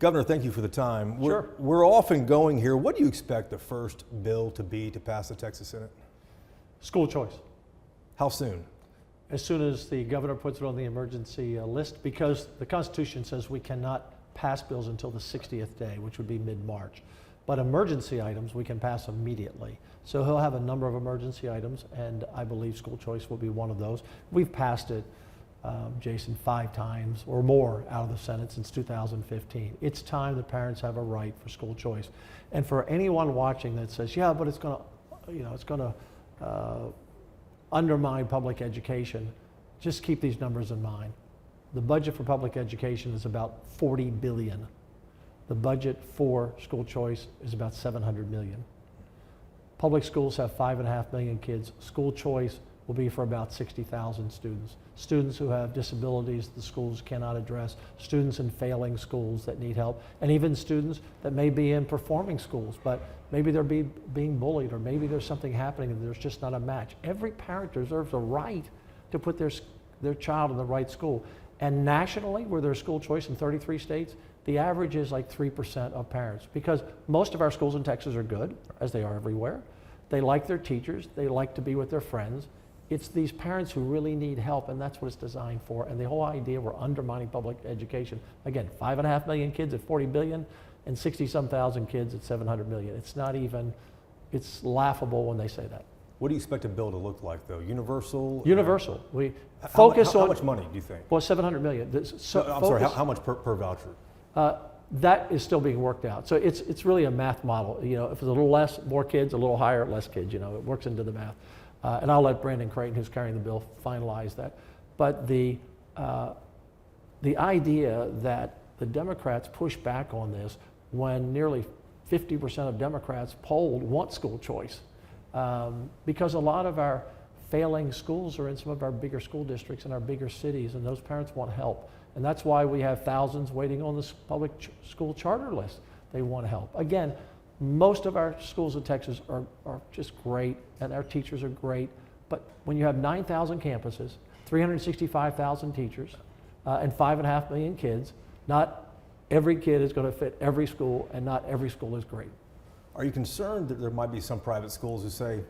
Governor, thank you for the time. Sure. We're often going here. What do you expect the first bill to be to pass the Texas Senate? School choice. How soon? As soon as the governor puts it on the emergency list, because the Constitution says we cannot pass bills until the 60th day, which would be mid-March. But emergency items we can pass immediately. So he'll have a number of emergency items, and I believe school choice will be one of those. We've passed it, Jason, 5 times or more out of the Senate since 2015. It's time the parents have a right for school choice. And for anyone watching that says, yeah, but it's going to, undermine public education, just keep these numbers in mind. The budget for public education is about $40 billion. The budget for school choice is about $700 million. Public schools have 5.5 million kids. School choice will be for about 60,000 students. Students who have disabilities the schools cannot address, students in failing schools that need help, and even students that may be in performing schools, but maybe they're being bullied, or maybe there's something happening and there's just not a match. Every parent deserves a right to put their child in the right school. And nationally, where there's school choice in 33 states, the average is like 3% of parents, because most of our schools in Texas are good, as they are everywhere. They like their teachers, they like to be with their friends. It's these parents who really need help, and that's what it's designed for. And the whole idea we're undermining public education, again, 5.5 million kids at 40 billion, and 60-some thousand kids at 700 million. It's not even, it's laughable when they say that. What do you expect a bill to look like, though? Universal? Universal. We focus on... How much money do you think? Well, 700 million. I'm sorry, how much per voucher? That is still being worked out. So it's really a math model. You know, if it's a little less, more kids, a little higher, less kids, you know, it works into the math. And I'll let Brandon Creighton, who's carrying the bill, finalize that. But the idea that the Democrats push back on this when nearly 50% of Democrats polled want school choice, because a lot of our failing schools are in some of our bigger school districts in our bigger cities, and those parents want help. And that's why we have thousands waiting on the public school charter list. They want help. Again, most of our schools in Texas are just great, and our teachers are great. But when you have 9,000 campuses, 365,000 teachers, and 5.5 million kids, not every kid is going to fit every school, and not every school is great. Are you concerned that there might be some private schools who say,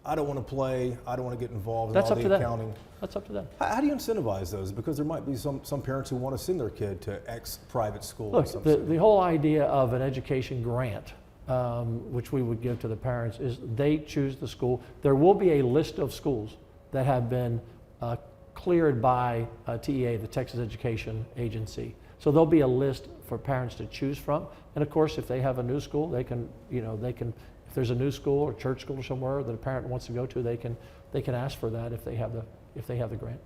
I don't want to play, I don't want to get involved in all the accounting? That's up to them. How do you incentivize those? Because there might be some parents who want to send their kid to X private school. Look, the whole idea of an education grant, which we would give to the parents, is they choose the school. There will be a list of schools that have been cleared by TEA, the Texas Education Agency. So there'll be a list for parents to choose from. And of course, if they have a new school, they can, if there's a new school or church school somewhere that a parent wants to go to, they can ask for that if they have the grant.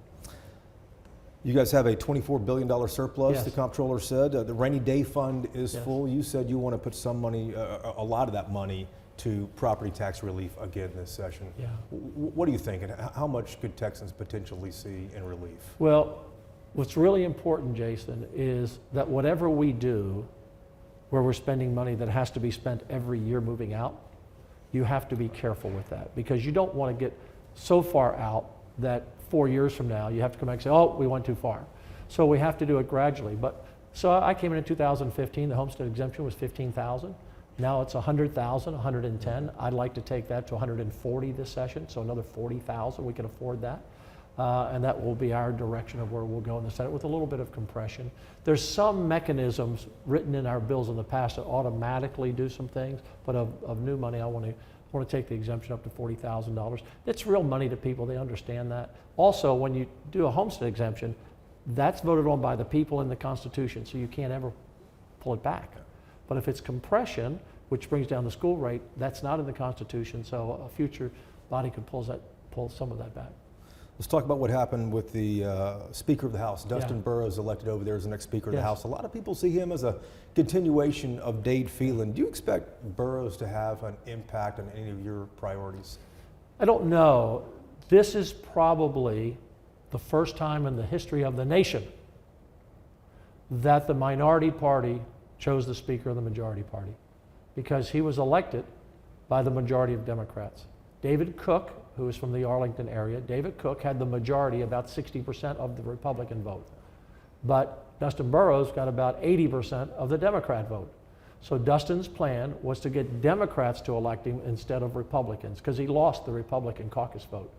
You guys have a $24 billion surplus, yes. The comptroller said. The rainy day fund is full. You said you want to put some money, a lot of that money, to property tax relief again this session. Yeah. What do you think, and how much could Texans potentially see in relief? Well, what's really important, Jason, is that whatever we do where we're spending money that has to be spent every year moving out, you have to be careful with that, because you don't want to get so far out that 4 years from now you have to come back and say, oh, we went too far. So we have to do it gradually. So I came in 2015, the homestead exemption was 15,000. Now it's 100,000, 110. I'd like to take that to 140 this session, so another 40,000, we can afford that. And that will be our direction of where we'll go in the Senate, with a little bit of compression. There's some mechanisms written in our bills in the past that automatically do some things, but of new money, I want to take the exemption up to $40,000. It's real money to people, they understand that. Also, when you do a homestead exemption, that's voted on by the people in the Constitution, so you can't ever pull it back. But if it's compression, which brings down the school rate, that's not in the Constitution, so a future body could pull some of that back. Let's talk about what happened with the Speaker of the House. Dustin Burrows elected over there as the next Speaker of the House. A lot of people see him as a continuation of Dade Phelan. Do you expect Burrows to have an impact on any of your priorities? I don't know. This is probably the first time in the history of the nation that the minority party chose the Speaker of the majority party, because he was elected by the majority of Democrats. David Cook, who is from the Arlington area, David Cook had the majority, about 60% of the Republican vote. But Dustin Burrows got about 80% of the Democrat vote. So Dustin's plan was to get Democrats to elect him instead of Republicans, because he lost the Republican caucus vote.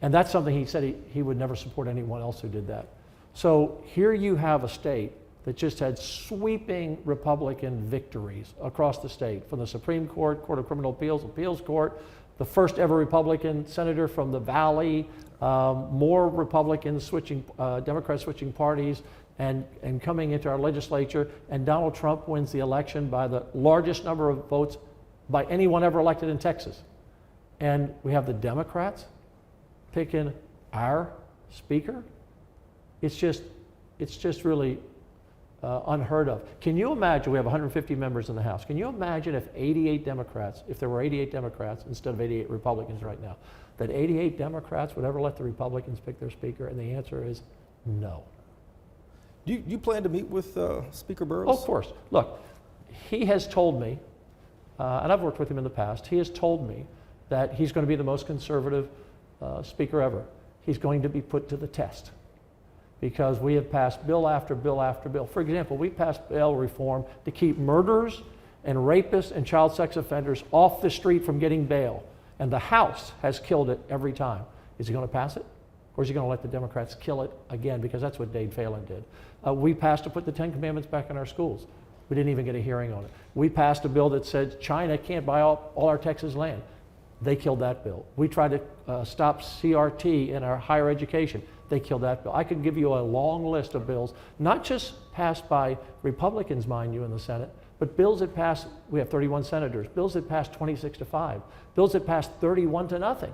And that's something he said he would never support anyone else who did that. So here you have a state that just had sweeping Republican victories across the state, from the Supreme Court, Court of Criminal Appeals, Appeals Court, the first ever Republican senator from the Valley, more Republicans switching, Democrats switching parties, and coming into our legislature, and Donald Trump wins the election by the largest number of votes by anyone ever elected in Texas. And we have the Democrats picking our speaker. It's just really unheard of. Can you imagine, we have 150 members in the House, can you imagine if there were 88 Democrats instead of 88 Republicans right now, that 88 Democrats would ever let the Republicans pick their speaker? And the answer is no. Do you plan to meet with Speaker Burrows? Oh, of course. Look, he has told me, and I've worked with him in the past, he has told me that he's going to be the most conservative speaker ever. He's going to be put to the test, because we have passed bill after bill after bill. For example, we passed bail reform to keep murderers and rapists and child sex offenders off the street from getting bail. And the House has killed it every time. Is he going to pass it? Or is he going to let the Democrats kill it again? Because that's what Dade Phelan did. We passed to put the 10 Commandments back in our schools. We didn't even get a hearing on it. We passed a bill that said China can't buy all our Texas land. They killed that bill. We tried to stop CRT in our higher education. They killed that bill. I could give you a long list of bills, not just passed by Republicans, mind you, in the Senate, but bills that passed, we have 31 senators, bills that passed 26-5, bills that passed 31-0,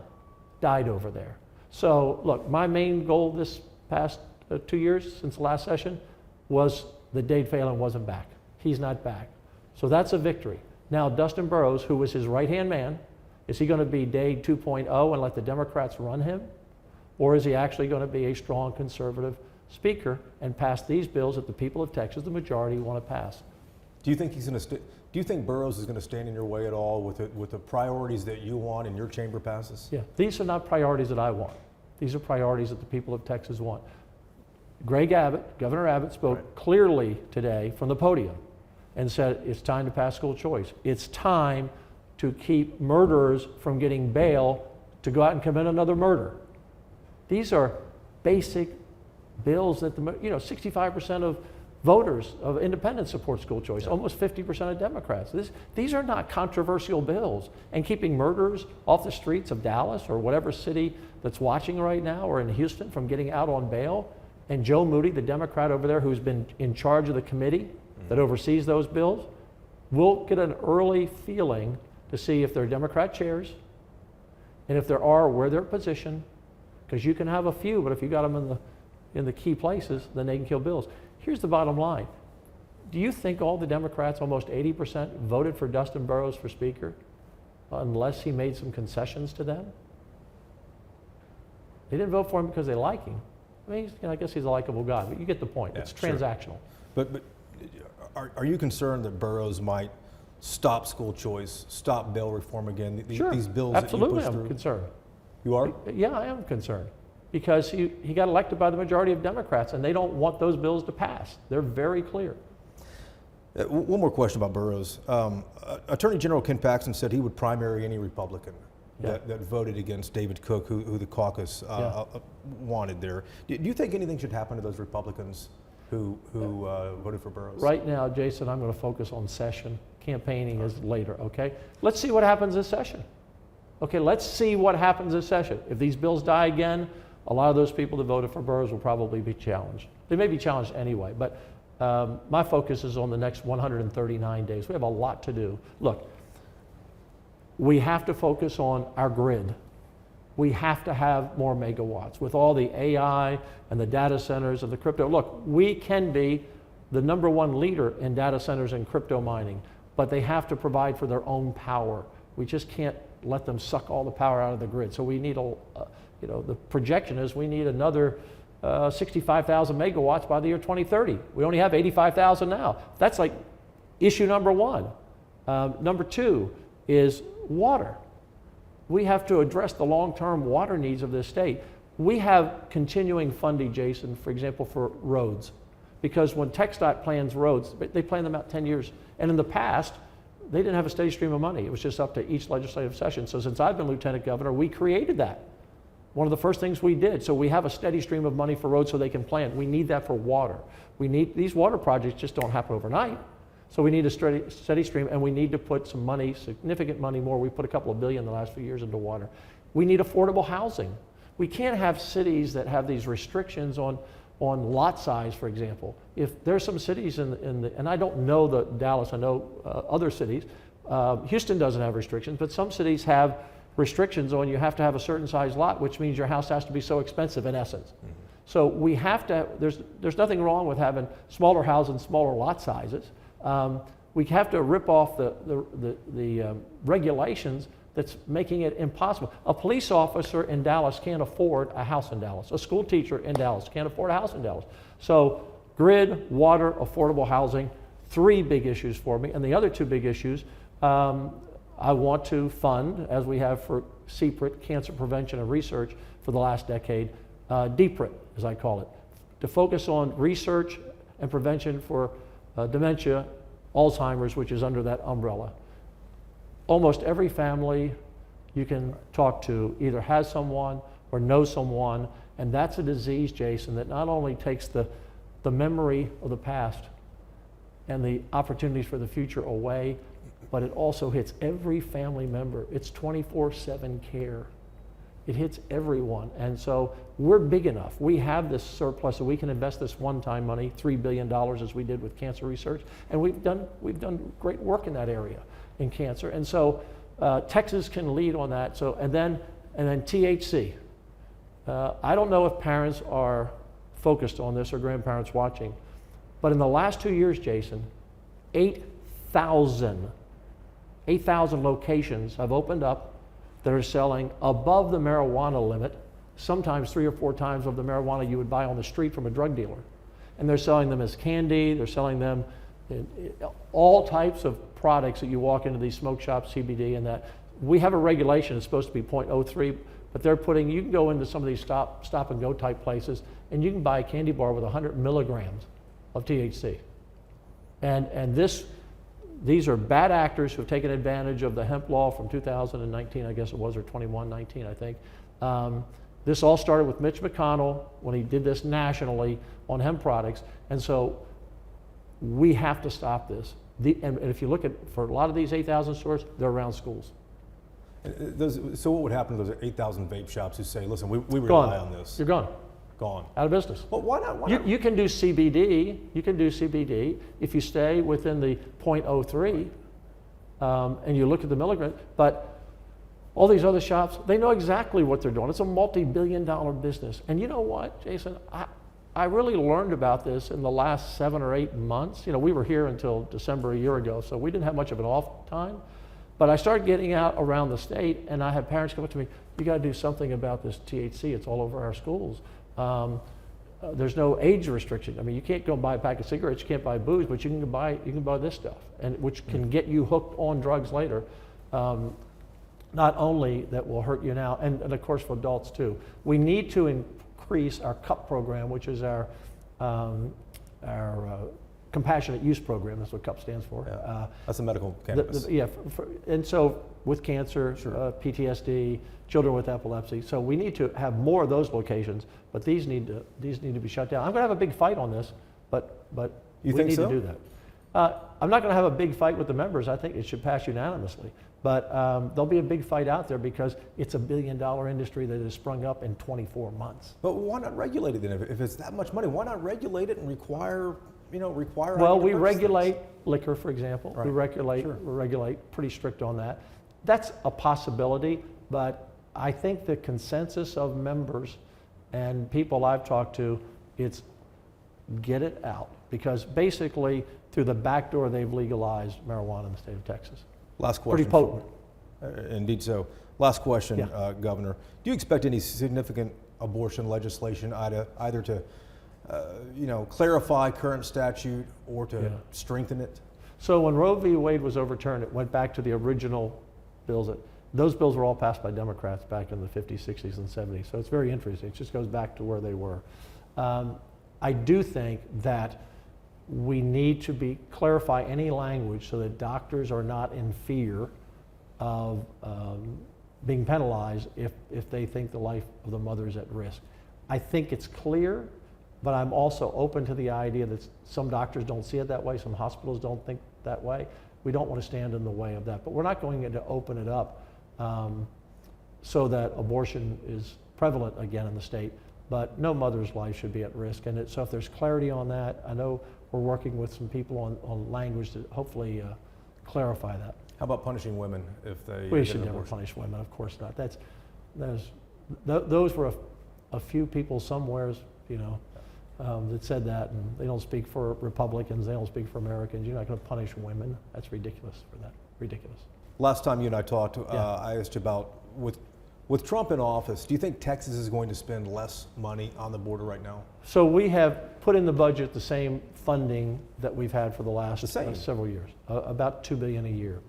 died over there. So look, my main goal this past 2 years since the last session was that Dade Phelan wasn't back. He's not back. So that's a victory. Now Dustin Burrows, who was his right-hand man, is he going to be Dade 2.0 and let the Democrats run him? Or is he actually going to be a strong conservative speaker and pass these bills that the people of Texas, the majority, want to pass? Do you think he's going to? Do you think Burrows is going to stand in your way at all with the priorities that you want and your chamber passes? Yeah, these are not priorities that I want. These are priorities that the people of Texas want. Greg Abbott, Governor Abbott, spoke clearly today from the podium and said it's time to pass school choice. It's time to keep murderers from getting bail to go out and commit another murder. These are basic bills that 65% of voters of independents support school choice, almost 50% of Democrats. These are not controversial bills. And keeping murderers off the streets of Dallas or whatever city that's watching right now, or in Houston, from getting out on bail, and Joe Moody, the Democrat over there who's been in charge of the committee that oversees those bills, we'll get an early feeling to see if they're Democrat chairs, and if there are, where they're positioned, because you can have a few, but if you got them in the key places, then they can kill bills. Here's the bottom line. Do you think all the Democrats, almost 80%, voted for Dustin Burrows for Speaker unless he made some concessions to them? They didn't vote for him because they like him. I mean, I guess he's a likable guy, but you get the point. Yeah, it's transactional. Sure. But are you concerned that Burrows might stop school choice, stop bail reform again? These bills absolutely, that you push through? I'm concerned. You are? Yeah, I am concerned. Because he got elected by the majority of Democrats, and they don't want those bills to pass. They're very clear. One more question about Burrows. Attorney General Ken Paxton said he would primary any Republican that voted against David Cook, who the caucus wanted there. Do you think anything should happen to those Republicans who voted for Burrows? Right now, Jason, I'm going to focus on session. Campaigning is later, okay? Let's see what happens this session. Okay, let's see what happens this session. If these bills die again, a lot of those people that voted for Burrows will probably be challenged. They may be challenged anyway, but my focus is on the next 139 days. We have a lot to do. Look, we have to focus on our grid. We have to have more megawatts. With all the AI and the data centers and the crypto, look, we can be the #1 leader in data centers and crypto mining, but they have to provide for their own power. We just can't let them suck all the power out of the grid. So we need the projection is we need another 65,000 megawatts by the year 2030. We only have 85,000 now. That's like issue #1. #2 is water. We have to address the long-term water needs of this state. We have continuing funding, Jason, for example, for roads, because when TxDOT plans roads, they plan them out 10 years. And in the past, they didn't have a steady stream of money. It was just up to each legislative session. So since I've been lieutenant governor, we created that. One of the first things we did. So we have a steady stream of money for roads so they can plan. We need that for water. These water projects just don't happen overnight. So we need a steady stream, and we need to put some money, significant money more. We put a couple of billion in the last few years into water. We need affordable housing. We can't have cities that have these restrictions on lot size, for example. If there's some cities and I don't know Dallas, I know other cities. Houston doesn't have restrictions, but some cities have restrictions on you have to have a certain size lot, which means your house has to be so expensive in essence. Mm-hmm. So we have to, there's nothing wrong with having smaller houses and smaller lot sizes. We have to rip off the regulations that's making it impossible. A police officer in Dallas can't afford a house in Dallas. A school teacher in Dallas can't afford a house in Dallas. So grid, water, affordable housing, 3 big issues for me. And the other 2 big issues, I want to fund, as we have for CPRIT, cancer prevention and research for the last decade, DPRIT, as I call it, to focus on research and prevention for dementia, Alzheimer's, which is under that umbrella. Almost every family you can talk to either has someone or knows someone, and that's a disease, Jason, that not only takes the memory of the past and the opportunities for the future away, but it also hits every family member. It's 24/7 care. It hits everyone. And so we're big enough. We have this surplus so we can invest this one-time money, $3 billion as we did with cancer research. And we've done great work in that area in cancer. And so Texas can lead on that. So, and then THC. I don't know if parents are focused on this or grandparents watching, but in the last 2 years, Jason, 8,000 locations have opened up that are selling above the marijuana limit, sometimes 3 or 4 times of the marijuana you would buy on the street from a drug dealer. And they're selling them as candy, they're selling them in all types of products that you walk into these smoke shops, CBD and that. We have a regulation, it's supposed to be 0.03, but they're putting, you can go into some of these stop and go type places and you can buy a candy bar with 100 milligrams of THC. And these are bad actors who have taken advantage of the hemp law from 2019, I guess it was, or 21-19, I think. This all started with Mitch McConnell when he did this nationally on hemp products. And so we have to stop this. And if you look at, for a lot of these 8,000 stores, they're around schools. So what would happen to those 8,000 vape shops who say, listen, we rely on this? You're gone. Gone. Out of business. Well, why not? You can do CBD. You can do CBD if you stay within the 0.03 and you look at the milligram. But all these other shops, they know exactly what they're doing. It's a multi-billion-dollar business. And you know what, Jason? I really learned about this in the last 7 or 8 months. You know, we were here until December a year ago, so we didn't have much of an off time. But I started getting out around the state, and I had parents come up to me, you got to do something about this THC. It's all over our schools. There's no age restriction. I mean, you can't go buy a pack of cigarettes, you can't buy booze, but you can buy this stuff, and which can get you hooked on drugs later. Not only that will hurt you now, and of course for adults too. We need to increase our CUP program, which is our compassionate use program. That's what CUP stands for. Yeah. That's a medical cannabis. And so with cancer, sure. PTSD, children with epilepsy. So we need to have more of those locations, but these need to be shut down. I'm going to have a big fight on this, but we need to do that. I'm not going to have a big fight with the members. I think it should pass unanimously. But there'll be a big fight out there because it's a billion-dollar industry that has sprung up in 24 months. But why not regulate it then? If it's that much money, why not regulate it and require? Well, we regulate liquor, for example. Right. We regulate pretty strict on that. That's a possibility, but I think the consensus of members and people I've talked to, it's get it out. Because basically, through the back door, they've legalized marijuana in the state of Texas. Last question. Pretty potent. Indeed so. Last question, yeah. Governor. Do you expect any significant abortion legislation either to clarify current statute or to strengthen it? So when Roe v. Wade was overturned, it went back to the original bills. Those bills were all passed by Democrats back in the 50s, 60s, and 70s. So it's very interesting. It just goes back to where they were. I do think that we need to clarify any language so that doctors are not in fear of being penalized if they think the life of the mother is at risk. I think it's clear, but I'm also open to the idea that some doctors don't see it that way, some hospitals don't think that way. We don't want to stand in the way of that, but we're not going to open it up so that abortion is prevalent again in the state, but no mother's life should be at risk. And so if there's clarity on that, I know we're working with some people on language to hopefully clarify that. How about punishing women if they We get should an never abortion? punish women, of course not. Those were a few people somewheres, that said that, and they don't speak for Republicans, they don't speak for Americans. You're not going to punish women. That's ridiculous for that. Ridiculous. Last time you and I talked, Yeah. I asked you about, with Trump in office, do you think Texas is going to spend less money on the border right now? So we have put in the budget the same funding that we've had for the last The same. several years, about $2 billion a year.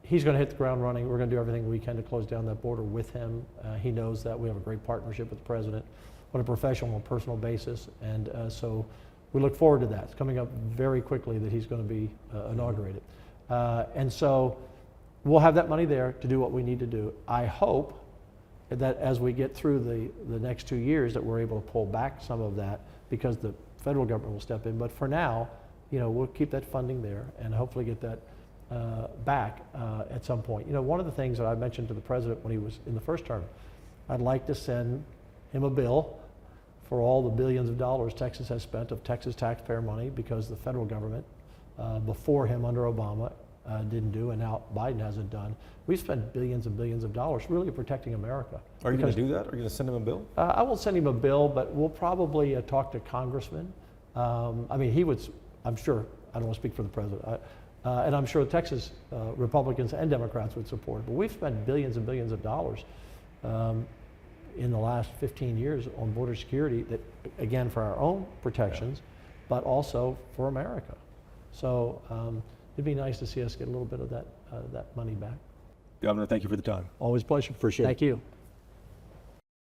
He's going to hit the ground running. We're going to do everything we can to close down that border with him. He knows that. We have a great partnership with the president on a professional and personal basis, and so we look forward to that. It's coming up very quickly that he's going to be inaugurated. And so we'll have that money there to do what we need to do. I hope that as we get through the next 2 years that we're able to pull back some of that because the federal government will step in. But for now, we'll keep that funding there and hopefully get that back at some point. One of the things that I mentioned to the president when he was in the first term, I'd like to send him a bill for all the billions of dollars Texas has spent of Texas taxpayer money because the federal government before him under Obama didn't do, and now Biden hasn't done. We've spent billions and billions of dollars really protecting America. Are you going to do that? Are you going to send him a bill? I won't send him a bill, but we'll probably talk to congressmen. He would, I'm sure, I don't want to speak for the president, and I'm sure Texas Republicans and Democrats would support it. But we've spent billions and billions of dollars in the last 15 years on border security that, again, for our own protections, but also for America. So it'd be nice to see us get a little bit of that money back. Governor, thank you for the time. Always a pleasure. Appreciate it. Thank you.